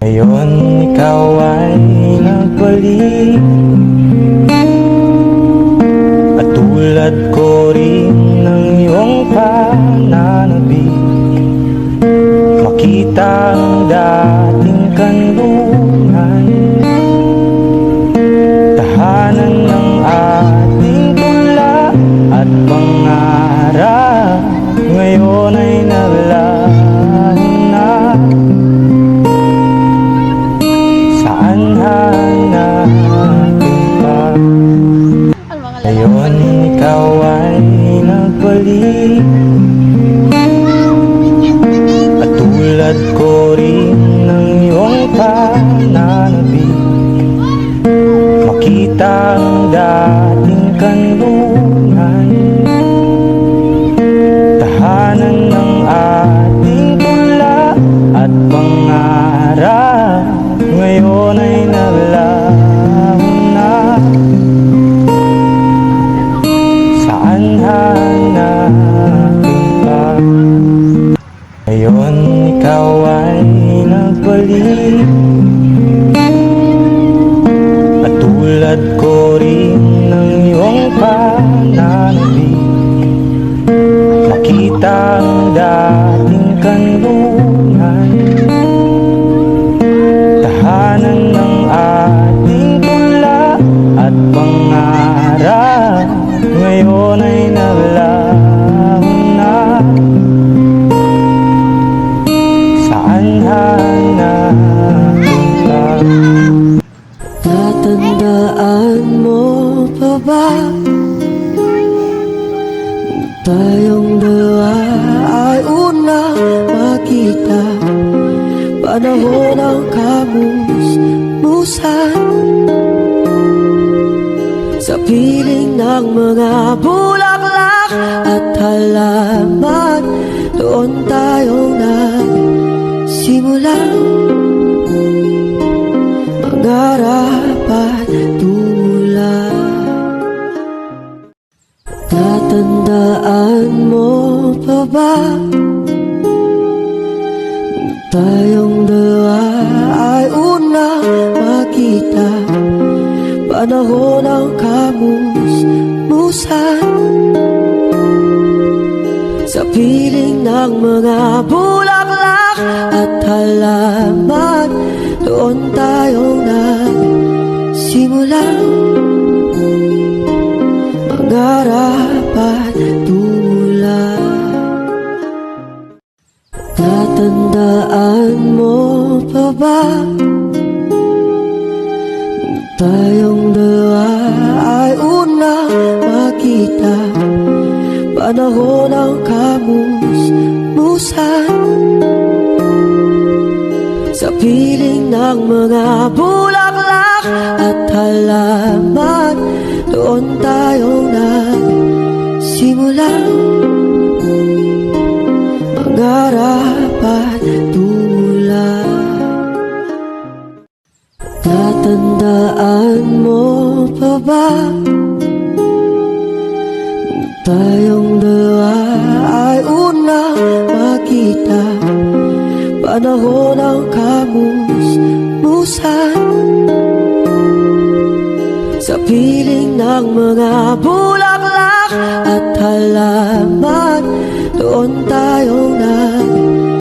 Ngayon ikaw ay nagbalik, at tulad ko rin ng iyong pananabik, makita ang dating kanlungan, tahanan ng ating tula at pangarap. Ngayon ay naglaho na. Saan hanapin pa? Ngayon ikaw ay nagbalik, at tulad ko rin ng iyong pananabik, makita ang dating kanlungan, tahanan ng ating tula at pangarap. Ngayon ay naglaho na. Saan hanapin pa? Ngayon ikaw ay nagbalik, at tulad ko rin ng iyong pananabik, makita ang dating kanlungan, tahanan ng ating tula at pangarap. Ngayon ay naglaho na. Saan hanapin pa? Tatandaan mo pa ba tayong dalawa ay unang makita, panahon ng kamusmusan, sa piling ng mga bulaklak at halaman. Doon tayong nagsimulang mangarap at tumula. Tatandaan mo pa ba tayong dalawa ay unang makita, panahon ng kamusmusan, sa piling ng mga bulaklak at halaman. Doon tayong nagsimulang mangarap at tumula. Tatandaan mo pa ba tayong dalawa ay unang makita, panahon ng kamusmusan, sa piling ng mga bulaklak at halaman. Doon tayong nagsimulang mangarap at tumula. Tatandaan mo pa ba tayong dalawa ay unang makita, panahon ng kamusmusan, sa piling ng mga bulaklak at halaman. Doon tayong